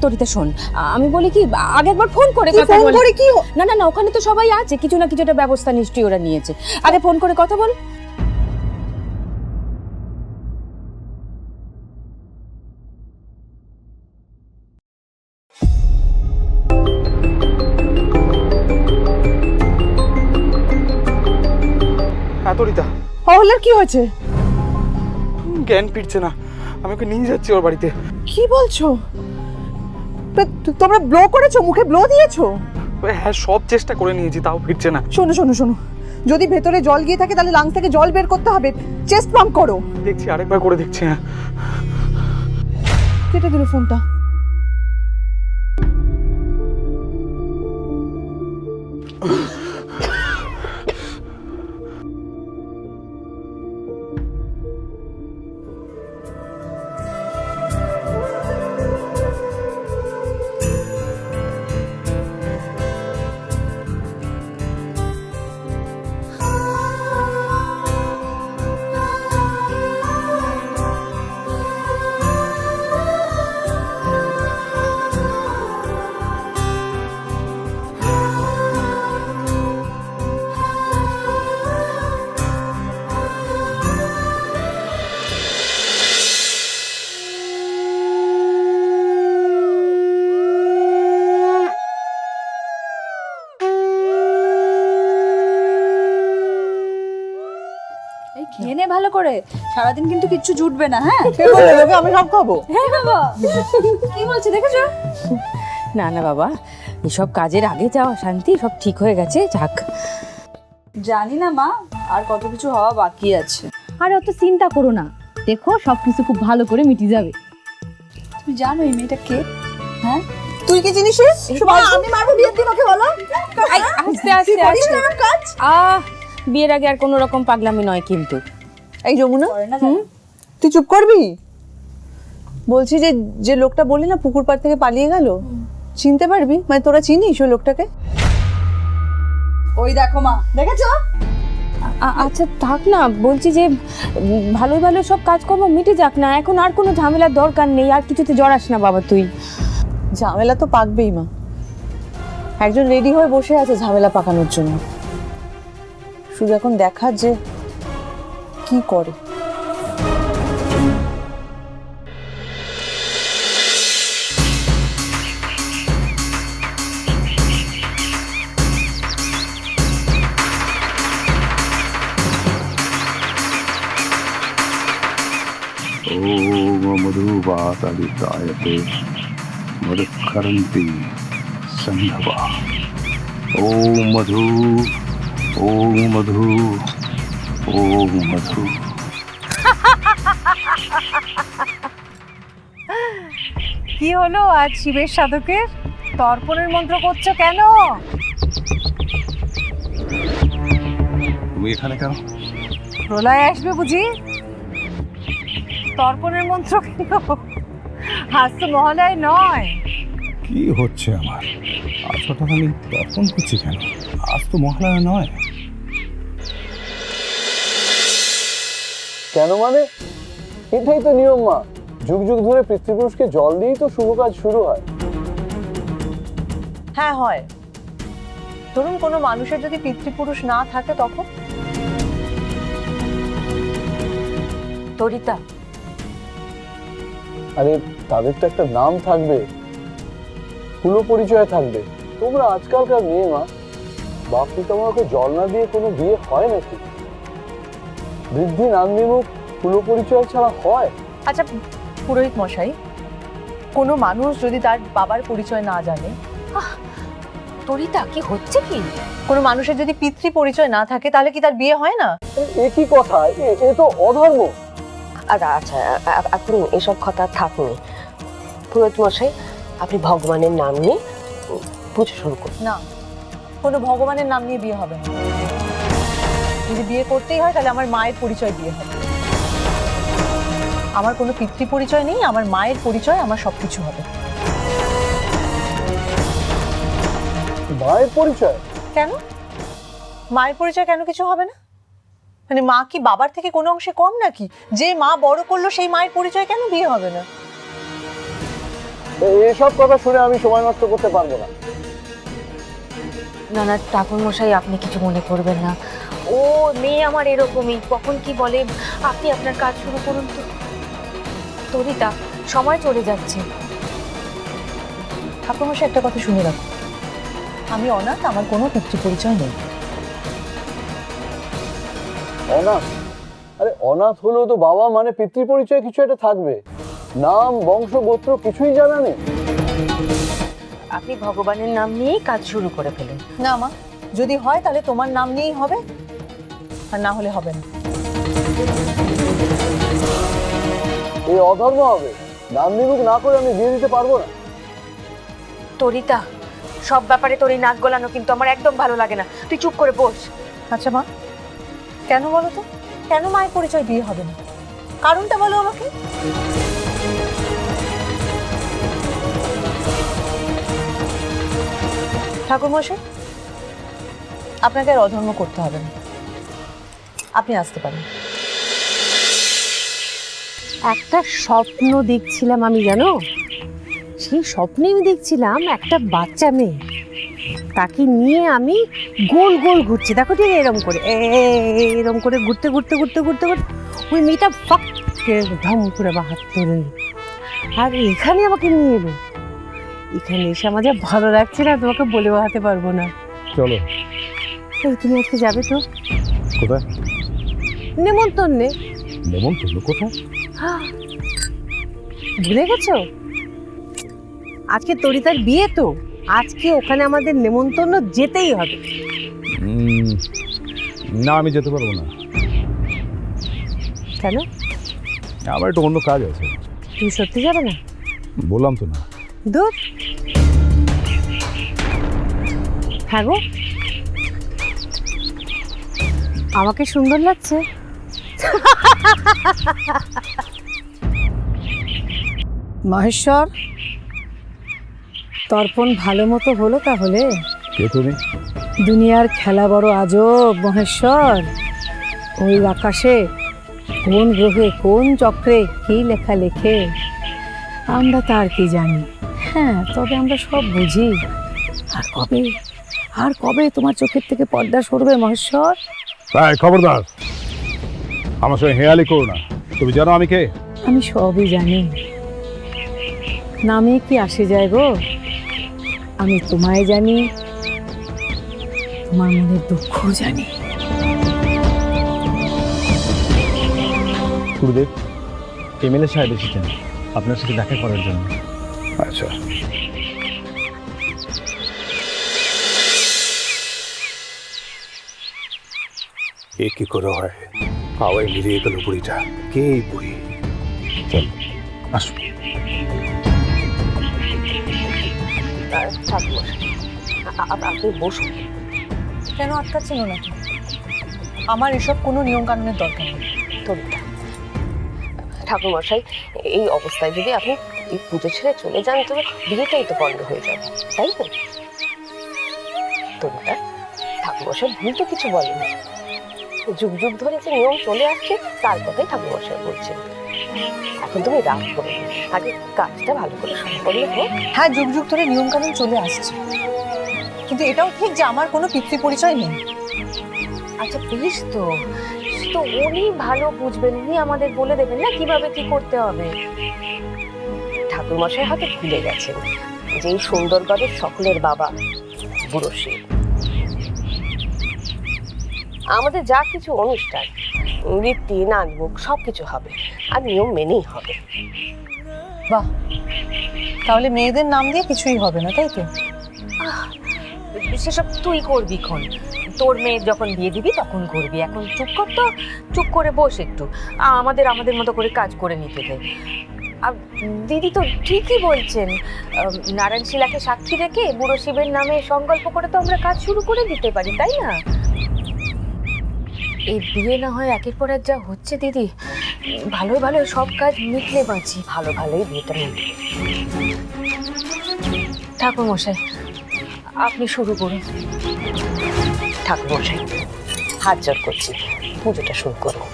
তরিতা শোন, আমি বলি কি আগে একবার ফোন করে কথা বল। ফোন করে কি? না না না, ওখানে তো সবাই আছে, কিছু না কিছু একটা ব্যবস্থা নিশ্চয়ই ওরা নিয়েছে। আগে ফোন করে কথা বল। তরিতা, অহল্যার কি হয়েছে? জ্ঞান ফিরছে না, আমি ওকে নিয়ে যাচ্ছি ওর বাড়িতে। কি বলছো? তোমরা ব্লো করেছো, মুখে ব্লো দিয়েছো? হ্যাঁ, সব চেষ্টা করে নিয়েছি, তাও ফিরছে না। শোনো শোনো শোনো, যদি ভেতরে জল গিয়ে থাকে তাহলে লাংস থেকে জল বের করতে হবে, চেস্ট পাম্প করো। দেখছি, আরেকবার করে দেখছি। হ্যাঁ, কেটে দিল ফোনটা। খেয়ে নে ভালো করে, সারাদিন কিন্তু কিচ্ছু জুটবে না। হ্যাঁ আমি সব খাবো। হ্যাঁ বাবা, কি বলছে দেখেছো? না না বাবা, এসব কাজের আগে যাওয়া শান্তি, সব ঠিক হয়ে গেছে, যাক। জানি না মা, আর কত কিছু হওয়া বাকি আছে। আরে অত চিন্তা করো না, দেখো সবকিছু খুব ভালো করে মিটে যাবে। তুমি জানো এই মেয়েটা কে? হ্যাঁ, তুই কি জিনিস? আমি মারবো বিয়ের দিন, ওকে বলো। আস্তে আস্তে আস্তে। বিয়ের আগে আর কোনো রকম পাগলামি নয় কিন্তু। এই যমুনা, করে না জানো? তুই চুপ করবি? বলছি যে যে লোকটা বললি না পুকুর পাড় থেকে পালিয়ে গেল, চিনতে পারবি? মানে তোরা চিনিস ওই লোকটাকে? ওই দেখো মা, দেখেছো? আচ্ছা থাক না, বলছি যে ভালো ভালো সব কাজকর্ম মিটে যাক না, এখন আর কোনো ঝামেলার দরকার নেই, আর কিছুতে জড়াস না বাবা তুই। ঝামেলা তো পাকবেই মা, একজন রেডি হয়ে বসে আছে ঝামেলা পাকানোর জন্য, শুধু এখন দেখার যে কি করে। ओम मधुवातादितायते मधुकरन्ति संधवा। ओम मधु, ओम मधु, ओम मधु। কি হলো আজ শিবের সাধকের তর্পণের মন্ত্র করছো কেন? তুমি এখানে কেন? প্রলয় আসবে বুঝি, তর্পণের মন্ত্র কেন? আজ তো মহালয় নয়। কি হচ্ছে আমার? আজ হঠাৎ আমি তর্পণ করছি কেন? আজ তো মহালয়া নয়। কেন মানে? এটাই তো নিয়ম মা, যুগ যুগ ধরে পিতৃপুরুষকে জল দিয়েই তো শুভ কাজ শুরু হয়। হ্যাঁ হয়, ধরুন কোনো মানুষের যদি পিতৃপুরুষ না থাকে তখন। তরিতা, আরে তাদের তো একটা নাম থাকবে, কুল পরিচয় থাকবে। তোমরা আজকালকার মেয়ে মা, বাপ পিতামাকে জল না দিয়ে কোনো বিয়ে হয় নাকি? বৃদ্ধি নাম নিমুখ কুল পরিচয় ছাড়া হয়? আচ্ছা পুরোহিত মশাই, কোনো মানুষ যদি তার বাবার পরিচয় না জানে, তরিতা কি হচ্ছে কি? কোনো মানুষের যদি পিতৃ পরিচয় না থাকে তাহলে কি তার বিয়ে হয় না? এ কি কথা? এ তো অধর্ম। আচ্ছা এখন এসব কথা থাকনি। পুরোহিত মশাই, আপনি ভগবানের নাম নিয়ে পুজো শুরু করুন। না, কোনো ভগবানের নাম নিয়ে বিয়ে হবে না। যদি বিয়ে করতেই হয় তাহলে আমার মায়ের পরিচয় বিয়ে হবে। আমার কোনো পিতৃ পরিচয় নেই, আমার মায়ের পরিচয় আমার সবকিছু হবে। মায়ের পরিচয় কেন? মায়ের পরিচয় কেন কিছু হবে না? মানে মা কি বাবার থেকে কোনো অংশে কম নাকি? যে মা বড় করলো সেই মায়ের পরিচয় কেন বিয়ে হবে না? এসব কথা শুনে আমি সময় নষ্ট করতে পারবো না। না না ঠাকুর মশাই, আপনি কিছু মনে করবেন না। ও মেয়ে আমার এরকমই, কখন কি বলে। আপনি আপনার কাজ শুরু করুন তো। তরিতা, সময় চলে যাচ্ছে। ঠাকুরমশাই একটা কথা শুনে রাখো, আমি অনাথ, আমার কোনো পিতৃ পরিচয় নেই। অনাথ? আরে অনাথ হলেও তো বাবা মানে পিতৃ পরিচয় কিছু একটা থাকবে, নাম বংশ গোত্র কিছুই জানা নেই। আপনি ভগবানের নাম নিয়েই কাজ শুরু করে ফেলুন। না মা, যদি হয় তাহলে তোমার নাম নিয়েই হবে, আর না হলে হবে না। এই অধর্ম হবে, নাম নিমুখ না করে আমি বিয়ে দিতে পারবো না। তরিতা, সব ব্যাপারে তোর এই নাক গলানো কিন্তু আমার একদম ভালো লাগে না। তুই চুপ করে বস। আচ্ছা মা, কেন বলো তো, কেন মায়ের পরিচয় বিয়ে হবে না? কারণটা বলো আমাকে। ঠাকুরমশাই, আপনাকে আর অধর্ম করতে হবে না, আপনি আসতে পারেন। একটা স্বপ্ন দেখছিলাম আমি, জানো, সেই স্বপ্নে আমি দেখছিলাম একটা বাচ্চা মেয়ে, তাকে নিয়ে আমি গোল গোল ঘুরছি, দেখো ঠিক এরম করে, এরম করে ঘুরতে ঘুরতে ঘুরতে ঘুরতে ঘুরতে ওই মেয়েটা ফাঁক ধাম করে বা হাত ধরে নিল, আর এখানে আমাকে নিয়ে এলো। এখানে এসে আমার যা ভালো লাগছে না, তোমাকে বলে বোঝাতে পারবো না। চলো। এই তুমি আজকে যাবে তো কোথায়? নেমন্তন্নে। নেমন্তন্ন কোথায়? ভুলে গেছো? আজকে তরিতার বিয়ে তো, আজকে ওখানে আমাদের নেমন্তন্ন যেতেই হবে। না, আমি যেতে পারবো না। কেন? আমার একটু অন্য কাজ আছে। তুমি সত্যি যাবে না? বললাম তো না। দূর। হ্যাঁ গো, আমাকে সুন্দর লাগছে। মহেশ্বর, তর্পণ ভালো মতো হলো তাহলে? কে তুমি? দুনিয়ার খেলা বড় আজব মহেশ্বর। ওই আকাশে কোন গ্রহে কোন চক্রে কি লেখা লেখে আমরা তার কি জানি। হ্যাঁ, তবে আমরা সব বুঝি। আর কবে তোমার চোখের থেকে পর্দা সরবে মহেশ্বর? তাই খবরদার, আমার সঙ্গে হেয়ালি করো না। তুমি জানো আমি কে? আমি সবই জানি, নামে কি আসে যায় গো। আমি তোমায় জানি, তোমার মনের দুঃখ জানি। গুরুদেব, এমএলএ সাহেব এসেছেন আপনার সাথে দেখা করার জন্য। আচ্ছা, এ কি করে হয়? হাওয়ায় মিলিয়ে গেল বুড়িটা। কে এই বুড়ি? চল আসো। আপনি বসুন। কেন আটকাচ্ছেন ওনাকে? আমার এসব কোনো নিয়ম কানুনের দরকার নেই। তরিতা, ঠাকুরমশাই, এই অবস্থায় যদি আপনি এই পুজো ছেড়ে চলে যান তো বিয়েটাই তো বন্ধ হয়ে যাবে, তাই তো? তরিতা, ঠাকুরমশাই ভুল তো কিছু বলেনি। যুগ যুগ ধরে যে নিয়ম চলে আসছে তার কথাই ঠাকুরমশাই বলছেন। এখন তুমি রাগ করো না, আগে কাজটা ভালো করে সম্পন্ন হোক। হ্যাঁ, যুগ যুগ ধরে নিয়ম কানুন চলে আসছে, কিন্তু এটাও ঠিক যে আমার কোনো পিতৃ পরিচয় নেই। আচ্ছা বেশ, তো তো উনি ভালো বুঝবেন, উনি আমাদের বলে দেবেন না কিভাবে কি করতে হবে। ঠাকুরমশাই হয়তো ভুলে গেছেন যে এই সুন্দরগড়ের সকলের বাবা বুড়ো শিব। আমাদের যা কিছু অনুষ্ঠান, রীতি, নাচমুখ সবকিছু হবে, আর নিয়ম মেনেই হবে। বাহ, তাহলে মেয়েদের নাম দিয়ে কিছুই হবে না, তাই তো? সেসব তুই করবি খন, তোর মেয়ে যখন বিয়ে দিবি তখন করবি। এখন চুপ কর তো, চুপ করে বস একটু, আমাদের মতো করে কাজ করে নিতে দে। আর দিদি তো ঠিকই বলছেন, নারায়ণ শিলাকে সাক্ষী রেখে বুড়ো শিবের নামে সংকল্প করে তো আমরা কাজ শুরু করে দিতে পারি, তাই না? এই বিয়ে না হয় একের পর এক যা হচ্ছে দিদি, ভালোই ভালো সব কাজ মিটলে বাঁচি। ভালো ভালোই বিয়েটা মিটবে। ঠাকুর মশাই, আপনি শুরু করুন। ঠাকুরমশাই, হাত জোর করছি, পুজোটা শুরু করুন।